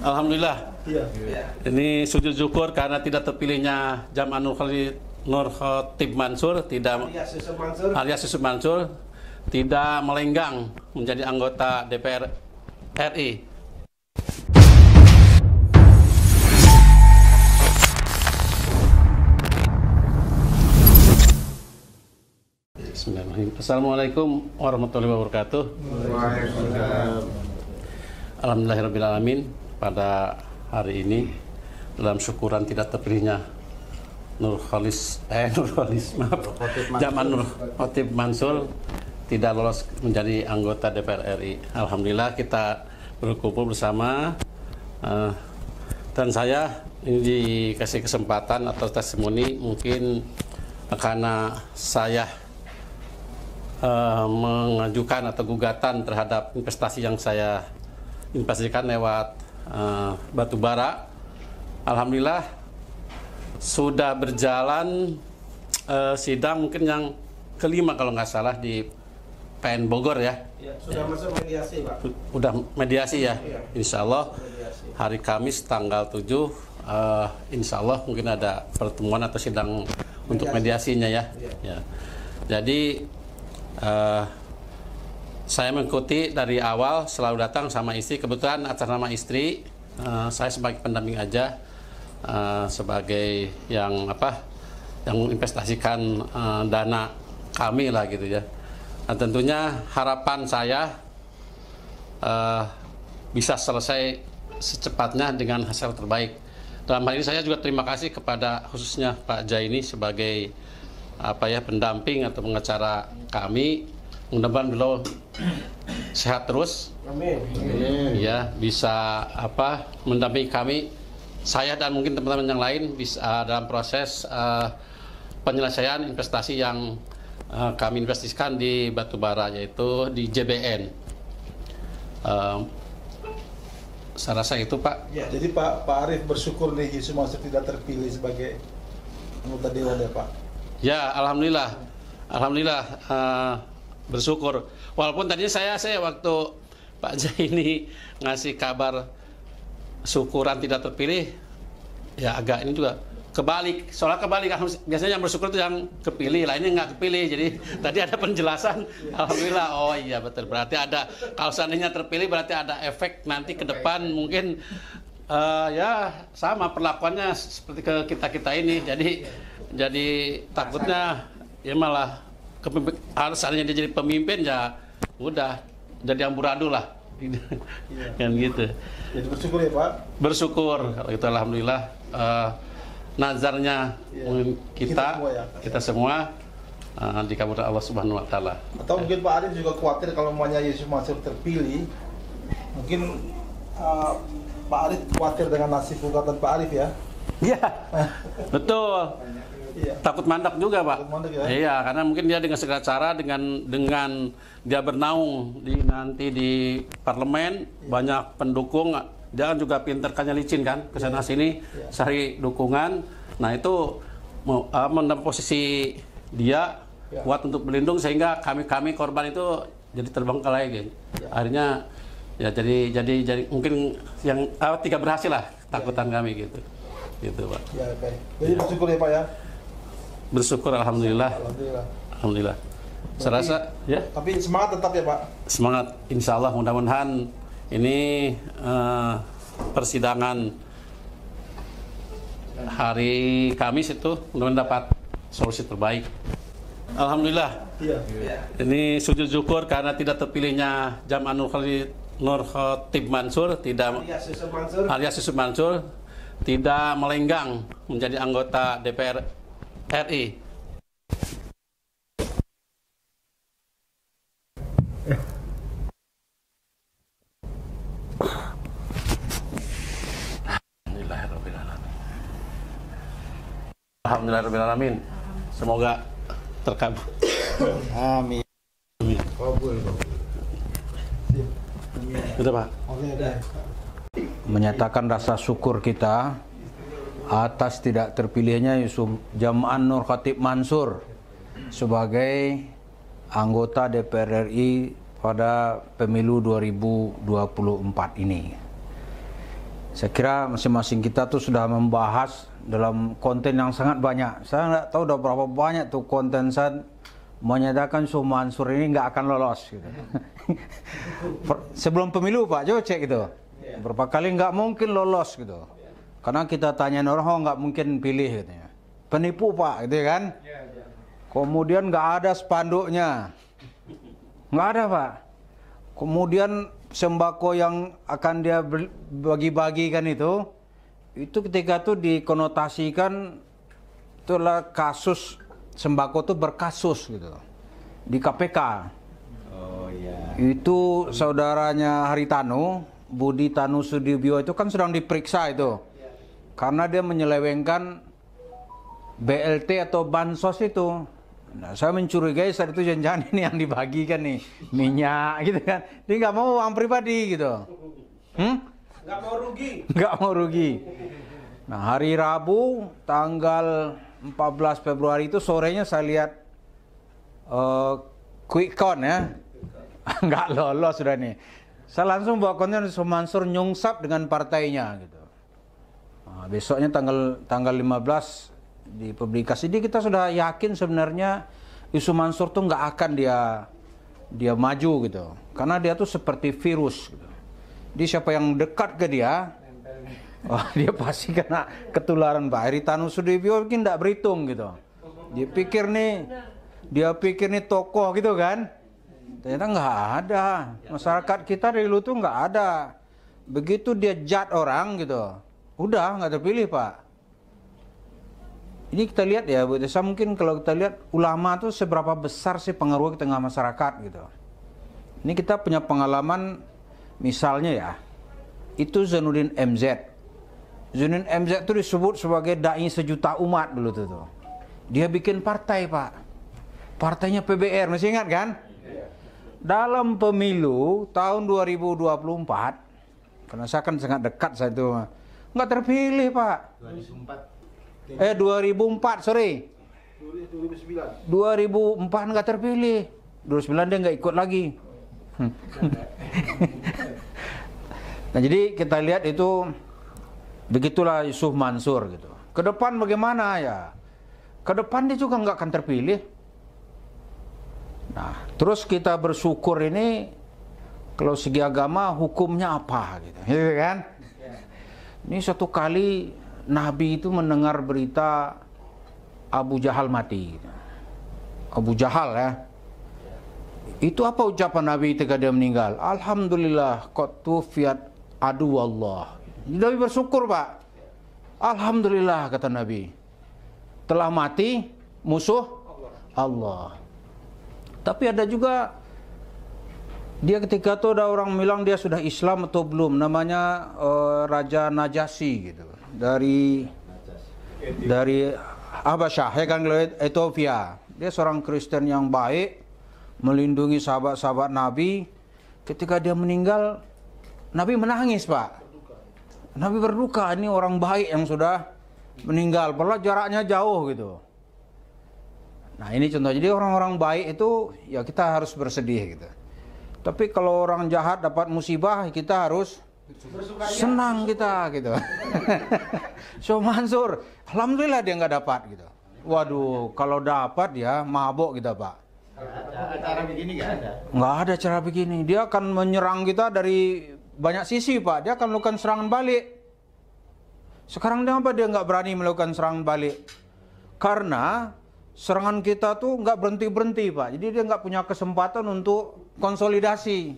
Alhamdulillah. Iya. Ini sujud syukur karena tidak terpilihnya Jamaah Nur Khatib Mansur, tidak alias Yusuf Mansur, tidak melenggang menjadi anggota DPR RI. Bismillahirrahmanirrahim. Assalamualaikum warahmatullahi wabarakatuh. Alhamdulillahirrahmanirrahim. Pada hari ini dalam syukuran tidak terpilihnya Jamaah Nur Khatib Mansur tidak lolos menjadi anggota DPR RI. Alhamdulillah kita berkumpul bersama dan saya ini dikasih kesempatan atau testimoni mungkin karena saya mengajukan atau gugatan terhadap investasi yang saya investasikan lewat batu bara. Alhamdulillah sudah berjalan sidang mungkin yang kelima kalau nggak salah di PN Bogor ya. Sudah masuk mediasi, Pak. Udah mediasi ya. Iya. Insya Allah hari Kamis tanggal 7 insya Allah mungkin ada pertemuan atau sidang untuk mediasinya ya. Ya. Jadi saya mengikuti dari awal, selalu datang sama istri. Kebetulan atas nama istri, saya sebagai pendamping aja, sebagai yang investasikan dana kami lah gitu ya. Nah, tentunya harapan saya bisa selesai secepatnya dengan hasil terbaik. Dalam hal ini saya juga terima kasih kepada khususnya Pak Jaini sebagai pendamping atau pengacara kami. Mudah-mudahan beliau sehat terus. Amin. Ya, bisa mendampingi kami, saya dan mungkin teman-teman yang lain bisa dalam proses penyelesaian investasi yang kami investasikan di batubara, yaitu di JBN. Saya rasa itu, Pak. Ya, jadi Pak Arif bersyukur nih Yusuf Mansur tidak terpilih sebagai anggota dewan ya, Pak. Ya, alhamdulillah. Alhamdulillah bersyukur. Walaupun tadinya saya waktu Pak Jaini ngasih kabar syukuran tidak terpilih, ya agak ini juga kebalik. Soalnya kebalik, biasanya yang bersyukur itu yang kepilih, lainnya nggak kepilih. Jadi tadi ada penjelasan, alhamdulillah. Oh iya betul. Berarti ada, kalau seandainya terpilih berarti ada efek nanti ke depan mungkin ya sama perlakuannya seperti ke kita ini. Jadi takutnya ya malah harus seandainya dia jadi pemimpin ya udah jadi amburadul lah. Kan gitu. Jadi bersyukur ya, Pak. Bersyukur kalau itu alhamdulillah. Nazarnya kita semua dikabulkan Allah Subhanahu wa taala. Atau mungkin Pak Arif juga khawatir kalau namanya Yusuf Mansur terpilih, mungkin Pak Arif khawatir dengan nasib gugatan Pak Arif ya. Iya. Betul. Iya. Takut mandak juga, Pak. Takut mandak, ya? Iya, karena mungkin dia dengan segala cara dengan dia bernaung nanti di parlemen, banyak pendukung. Dia kan juga pinter, kan licin kan, kesana sini cari dukungan. Nah itu mendapat posisi dia kuat untuk berlindung sehingga kami korban itu jadi terbengkalai gitu. Akhirnya ya jadi mungkin yang tiga berhasil lah takutan kami gitu Pak. Ya, baik. Jadi bersyukur ya, Pak ya. Bersyukur alhamdulillah. Alhamdulillah. Saya rasa ya. Tapi semangat tetap ya, Pak. Semangat, insya Allah mudah-mudahan ini persidangan hari Kamis itu mudah-mudahan dapat solusi terbaik. Alhamdulillah. Iya. Ini sujud syukur karena tidak terpilihnya Jamaah Nur Khatib Mansur, tidak alias Yusuf Mansur, tidak melenggang menjadi anggota DPR RI. Alhamdulillahirrahmanirrahim. Semoga terkabul. Amin. Kabul. Sudah, Pak. Oke, udah. Menyatakan rasa syukur kita atas tidak terpilihnya Yusuf Jamaah Nur Khatib Mansur sebagai anggota DPR RI pada pemilu 2024 ini. Saya kira masing-masing kita tuh sudah membahas dalam konten yang sangat banyak. Saya nggak tahu udah berapa banyak tuh konten saya menyatakan Yusuf Mansur ini nggak akan lolos gitu. Sebelum pemilu Pak, coba cek gitu. Berapa kali nggak mungkin lolos gitu. Karena kita tanya orang, oh nggak mungkin pilih gitu. Penipu Pak, gitu kan? Kemudian nggak ada spanduknya, nggak ada Pak. Kemudian sembako yang akan dia bagi-bagikan itu ketika itu dikonotasikan itulah kasus sembako itu berkasus gitu di KPK. Oh iya. Itu saudaranya Haritanu, Budi Tanu Sudibyo itu kan sedang diperiksa itu karena dia menyelewengkan BLT atau bansos itu. Nah, saya mencurigai saat itu jangan-jangan ini yang dibagikan nih minyak gitu kan. Dia nggak mau uang pribadi gitu. Nggak mau rugi. Nggak mau rugi. Nah, hari Rabu tanggal 14 Februari itu sorenya saya lihat quick count ya. Nggak lolos sudah nih. Saya langsung bawa konten Yusuf Mansur nyungsap dengan partainya gitu. Nah, besoknya tanggal 15 dipublikasi. Jadi kita sudah yakin sebenarnya Yusuf Mansur tuh nggak akan dia maju gitu. Karena dia tuh seperti virus gitu. Jadi siapa yang dekat ke dia, dia pasti kena ketularan Pak. Haritanu Sudibyo mungkin nggak berhitung gitu. Dia pikir nih tokoh gitu kan. Ternyata nggak ada. Masyarakat kita dari dulu tuh nggak ada. Begitu dia jat orang gitu, udah nggak terpilih Pak. Ini kita lihat ya Bu Desa, mungkin kalau kita lihat ulama tuh seberapa besar sih pengaruh di tengah masyarakat gitu. Ini kita punya pengalaman misalnya ya, itu Zainuddin MZ. Zainuddin MZ itu disebut sebagai dai sejuta umat dulu tuh. Dia bikin partai Pak. Partainya PBR, masih ingat kan? Dalam pemilu tahun 2024, karena saya kan sangat dekat saat itu, nggak terpilih Pak. 2004 sorry. 2004 nggak terpilih. 2009 dia nggak ikut lagi. Nah jadi kita lihat itu begitulah Yusuf Mansur gitu. Ke depan bagaimana ya? Ke depan dia juga nggak akan terpilih. Nah terus kita bersyukur ini kalau segi agama hukumnya apa gitu, gitu kan? Ini satu kali Nabi itu mendengar berita Abu Jahal mati. Abu Jahal ya. Itu apa ucapan Nabi ketika dia meninggal? Alhamdulillah qad tufiat adu Allah. Nabi bersyukur Pak. Alhamdulillah kata Nabi. Telah mati musuh Allah. Tapi ada juga dia ketika itu ada orang bilang dia sudah Islam atau belum. Namanya Raja Najasyi gitu. Dari Habasyah ya kan, Ethiopia. Dia seorang Kristen yang baik, melindungi sahabat-sahabat Nabi. Ketika dia meninggal, Nabi menangis Pak. Nabi berduka, ini orang baik yang sudah meninggal, padahal jaraknya jauh gitu. Nah ini contoh, jadi orang-orang baik itu ya kita harus bersedih gitu. Tapi kalau orang jahat dapat musibah, kita harus senang kita gitu. Yusuf Mansur, alhamdulillah dia nggak dapat gitu. Waduh, kalau dapat ya mabok kita Pak. Cara begini nggak ada. Nggak ada cara begini. Dia akan menyerang kita dari banyak sisi Pak. Dia akan melakukan serangan balik. Sekarang kenapa dia nggak berani melakukan serangan balik? Karena serangan kita tuh nggak berhenti Pak. Jadi dia nggak punya kesempatan untuk konsolidasi.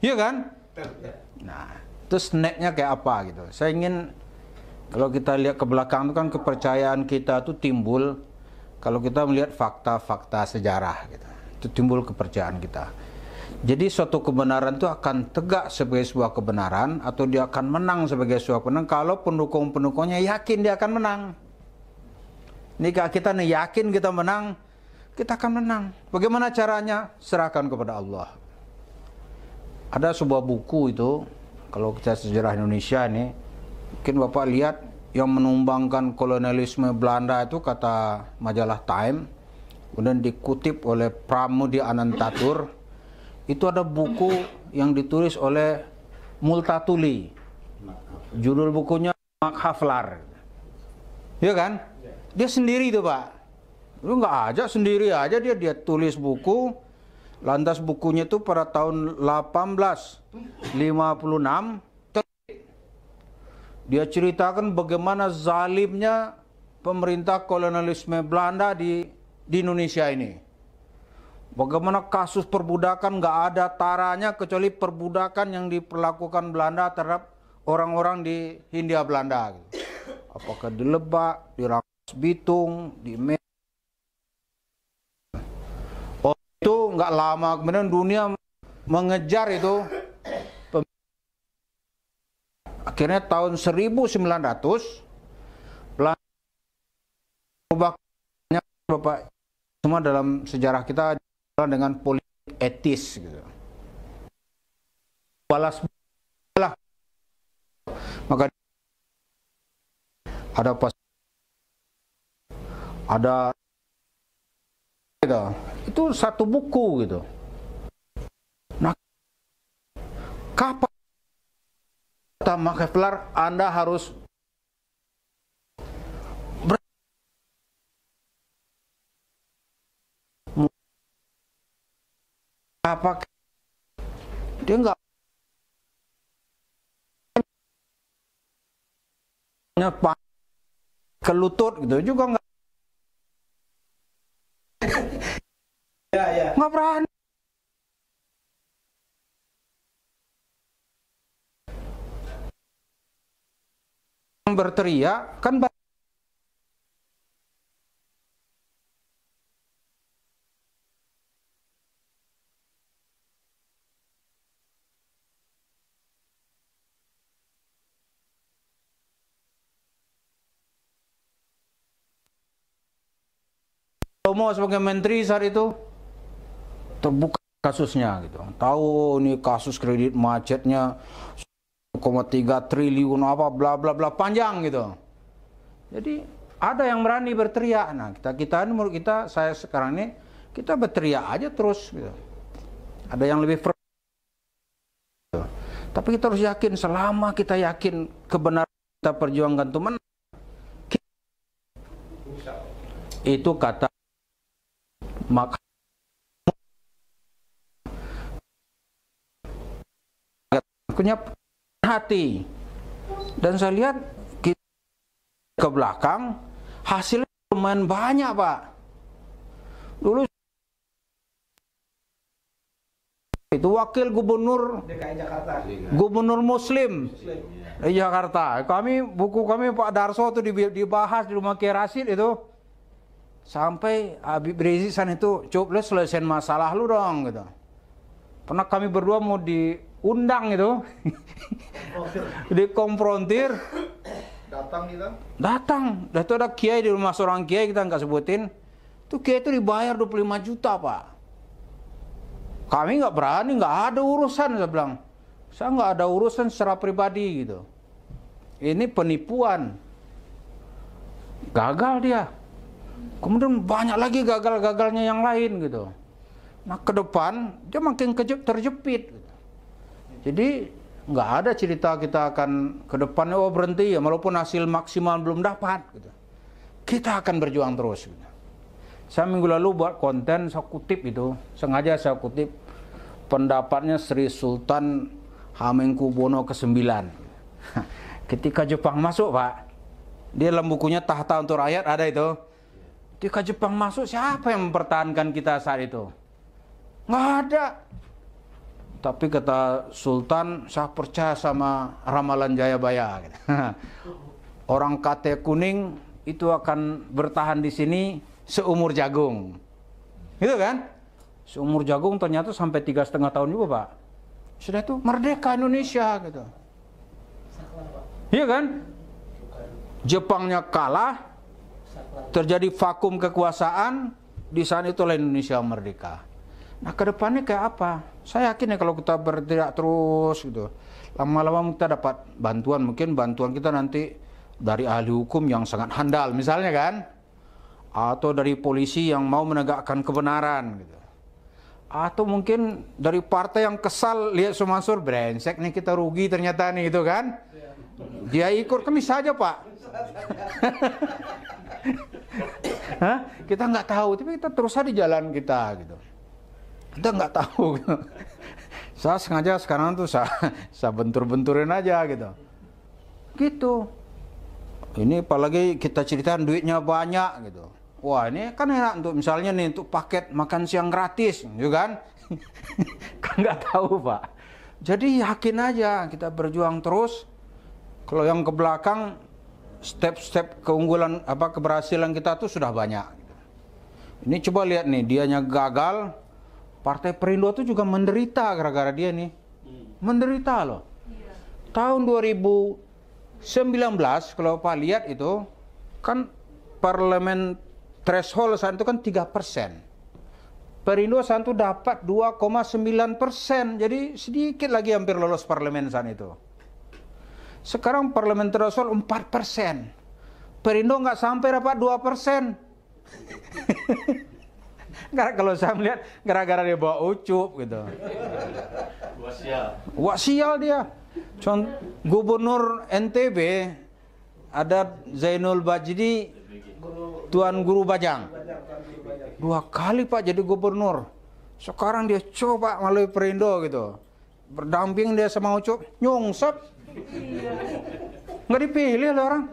Iya kan? Nah, terus netnya kayak apa gitu. Saya ingin kalau kita lihat ke belakang itu kan kepercayaan kita tuh timbul kalau kita melihat fakta-fakta sejarah gitu. Itu timbul kepercayaan kita. Jadi suatu kebenaran itu akan tegak sebagai sebuah kebenaran atau dia akan menang sebagai sebuah kebenaran kalau pendukung-pendukungnya yakin dia akan menang. Ini kalau kita yakin kita menang, kita akan menang. Bagaimana caranya? Serahkan kepada Allah. Ada sebuah buku itu, kalau kita sejarah Indonesia ini, mungkin Bapak lihat yang menumbangkan kolonialisme Belanda itu kata majalah Time, kemudian dikutip oleh Pramudia Anantatur, itu ada buku yang ditulis oleh Multatuli. Judul bukunya Max Havelaar. Ya kan? Dia sendiri tuh Pak. Lu nggak ajak, sendiri aja dia tulis buku. Lantas bukunya tuh pada tahun 1856 terbit. Dia ceritakan bagaimana zalimnya pemerintah kolonialisme Belanda di Indonesia ini. Bagaimana kasus perbudakan nggak ada taranya kecuali perbudakan yang diperlakukan Belanda terhadap orang-orang di Hindia Belanda. Apakah di Lebak, di Rangkas Bitung, di itu nggak lama kemudian dunia mengejar itu. Akhirnya tahun 1900 Belanda banyak Bapak semua dalam sejarah kita dengan politik etis gitu. Balas lah. Maka ada gitu. Itu satu buku gitu. Nah, kapan kata Max Havelaar Anda harus apa dia nggak ke lutut gitu juga nggak nggak berani. Berteriak kan Tomo sebagai menteri saat itu terbuka kasusnya gitu. Tahu nih kasus kredit macetnya 1,3 triliun apa bla bla bla panjang gitu. Jadi ada yang berani berteriak. Nah, kita menurut kita saya sekarang ini kita berteriak aja terus gitu. Ada yang lebih gitu. Tapi kita harus yakin, selama kita yakin kebenaran kita perjuangkan itu menang. Itu kata maka punya hati, dan saya lihat ke belakang hasilnya lumayan banyak Pak. Dulu itu wakil gubernur DKI Jakarta, gubernur Muslim di Jakarta. Buku kami Pak Darso itu dibahas di rumah Kiai Rasid itu. Sampai Habib Rizik san itu, coba selesaiin masalah lu dong gitu. Pernah kami berdua mau diundang itu, dikonfrontir. datang kita. Datang, dan itu ada kiai di rumah seorang kiai, kita nggak sebutin. Itu kiai itu dibayar 25 juta Pak. Kami nggak berani, nggak ada urusan, saya bilang. Saya nggak ada urusan secara pribadi gitu. Ini penipuan. Gagal dia. Kemudian banyak lagi gagal-gagalnya yang lain gitu. Nah ke depan dia makin terjepit. Gitu. Jadi nggak ada cerita kita akan ke depan berhenti ya, walaupun hasil maksimal belum dapat. Gitu. Kita akan berjuang terus. Gitu. Saya minggu lalu buat konten, saya kutip itu, sengaja saya kutip pendapatnya Sri Sultan Hamengkubuwono ke-9. Ketika Jepang masuk Pak, dia dalam bukunya Tahta untuk Rakyat ada itu. Ketika Jepang masuk, siapa yang mempertahankan kita saat itu? Nggak ada. Tapi kata Sultan, saya percaya sama ramalan Jayabaya. Orang KT kuning itu akan bertahan di sini seumur jagung. Gitu kan? Seumur jagung ternyata sampai 3,5 tahun juga Pak. Sudah itu merdeka Indonesia gitu. Iya kan? Jepangnya kalah. Terjadi vakum kekuasaan, di sana itulah Indonesia merdeka. Nah ke depannya kayak apa? Saya yakin ya kalau kita berteriak terus gitu, lama-lama kita dapat bantuan, mungkin bantuan kita nanti dari ahli hukum yang sangat handal misalnya kan, atau dari polisi yang mau menegakkan kebenaran gitu. Atau mungkin dari partai yang kesal lihat Sumansur, brengsek nih kita rugi ternyata nih itu kan. Dia ikut kan bisa aja Pak. Hah? Kita nggak tahu, tapi kita terus aja di jalan kita gitu. Kita nggak tahu. Gitu. Saya sengaja sekarang tuh saya bentur-benturin aja gitu. Gitu. Ini apalagi kita ceritain duitnya banyak gitu. Wah ini kan enak untuk misalnya nih untuk paket makan siang gratis, gitu kan? Kan nggak tahu Pak. Jadi yakin aja kita berjuang terus. Kalau yang ke belakang step-step keunggulan keberhasilan kita tuh sudah banyak. Ini coba lihat nih, dianya gagal, Partai Perindo tuh juga menderita gara-gara dia nih. Menderita loh. Tahun 2019 kalau Pak lihat itu kan parlemen threshold saat itu kan 3%. Perindo saat itu dapat 2,9%. Jadi sedikit lagi hampir lolos parlemen saat itu. Sekarang parlemen threshold 4%. Perindo nggak sampai dapat 2%. Kalau saya melihat gara-gara dia bawa ucup gitu. Wah sial dia. Gubernur NTB ada Zainul Bajidi, Tuan Guru Bajang. 2 kali Pak jadi gubernur. Sekarang dia coba melalui Perindo gitu. Berdamping dia sama ucup, nyungsep. Nggak dipilih lah orang.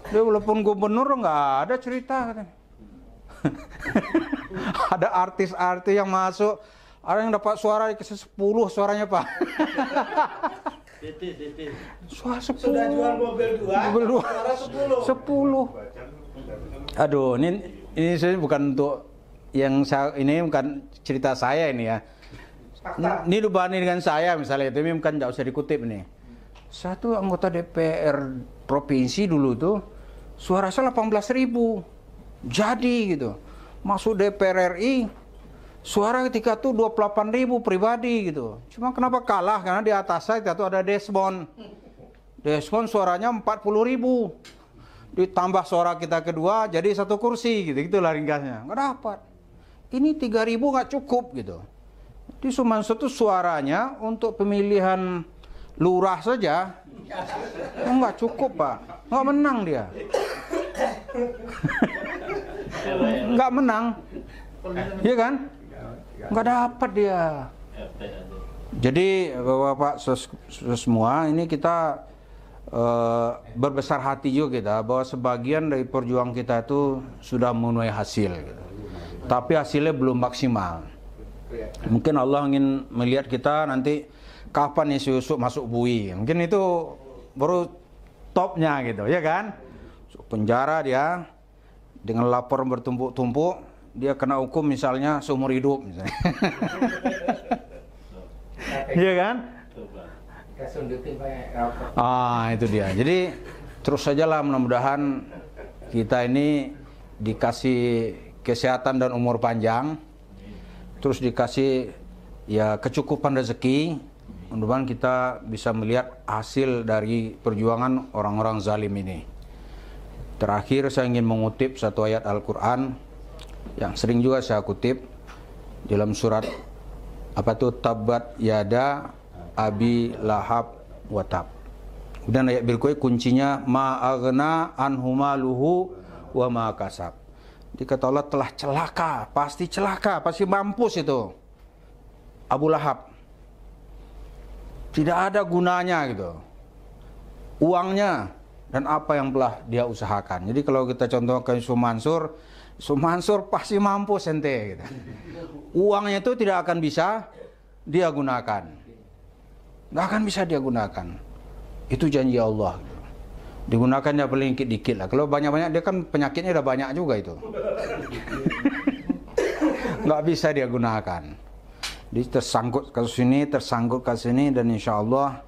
Dia walaupun gubernur nggak ada cerita katanya. Ada artis-artis yang masuk, ada yang dapat suara dikasih 10 suaranya Pak. Suara 10. Sudah jual mobil 2, suara 10. Aduh, ini saya bukan untuk yang saya, ini bukan cerita saya ini ya. Ini dibanding dengan saya misalnya, itu bukan nggak usah dikutip nih. Satu anggota DPR provinsi dulu tuh suara saya 18.000. Jadi gitu. Masuk DPR RI suara ketika tuh 28.000 pribadi gitu. Cuma kenapa kalah? Karena di atas saya itu ada Desmond. Desmond suaranya 40.000. Ditambah suara kita kedua jadi 1 kursi gitu. Itulah ringkasnya. Nggak dapat. Ini 3.000 nggak cukup gitu. Di Sumansur tuh suaranya untuk pemilihan lurah saja nggak cukup Pak. Nggak menang dia. Nggak menang. Iya kan? Nggak dapat dia. Jadi Bapak semua ini kita berbesar hati juga kita bahwa sebagian dari perjuangan kita itu sudah menuai hasil gitu. Tapi hasilnya belum maksimal. Mungkin Allah ingin melihat kita nanti kapan Yesus Yusuf masuk bui. Mungkin itu baru topnya gitu, ya kan? Penjara dia dengan laporan bertumpuk-tumpuk, dia kena hukum misalnya seumur hidup misalnya. Iya kan? Itu dia. Jadi terus sajalah mudah-mudahan kita ini dikasih kesehatan dan umur panjang. Terus dikasih ya kecukupan rezeki. Mudah-mudahan kita bisa melihat hasil dari perjuangan orang-orang zalim ini. Terakhir saya ingin mengutip satu ayat Al-Quran yang sering juga saya kutip dalam surat Tabbat yada abi lahab watab. Kemudian ayat berikutnya kuncinya ma aghna anhu maluhu wa ma kasab. Dikata Allah telah celaka, pasti mampus itu Abu Lahab. Tidak ada gunanya gitu uangnya dan apa yang telah dia usahakan. Jadi kalau kita contohkan Sumansur pasti mampus ente gitu. Uangnya itu tidak akan bisa dia gunakan. Nggak akan bisa dia gunakan. Itu janji Allah. Digunakannya paling dikit lah. Kalau banyak-banyak dia kan penyakitnya udah banyak juga itu. Nggak bisa dia gunakan. Jadi tersangkut kasus ini dan insya Allah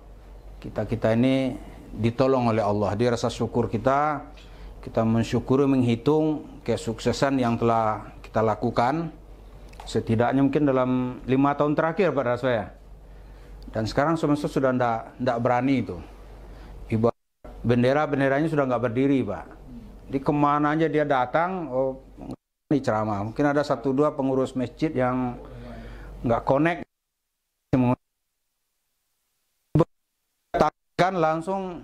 kita ini ditolong oleh Allah. Dia rasa syukur kita mensyukuri, menghitung kesuksesan yang telah kita lakukan setidaknya mungkin dalam 5 tahun terakhir pada saya. Dan sekarang semesta sudah tidak berani itu. Ibarat bendera-benderanya sudah nggak berdiri Pak. Di kemana aja dia datang, ini ceramah. Mungkin ada 1-2 pengurus masjid yang nggak connect, kan langsung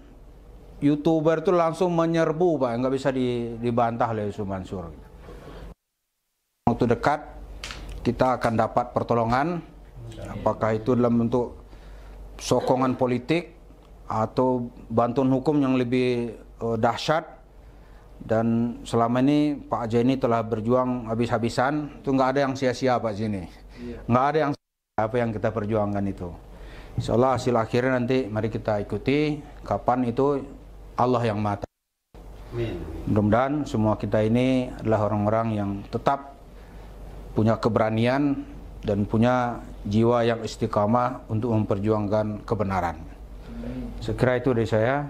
YouTuber itu langsung menyerbu Pak, nggak bisa dibantah oleh Yusuf Mansur. Waktu dekat kita akan dapat pertolongan, apakah itu dalam bentuk sokongan politik atau bantuan hukum yang lebih dahsyat. Dan selama ini Pak Zaini telah berjuang habis-habisan, itu nggak ada yang sia-sia Pak Zaini, nggak ada yang apa yang kita perjuangkan itu. Insya Allah hasil akhirnya nanti mari kita ikuti, kapan itu Allah yang Maha Tahu. Mudah-mudahan semua kita ini adalah orang-orang yang tetap punya keberanian dan punya jiwa yang istiqamah untuk memperjuangkan kebenaran. Sekira itu dari saya.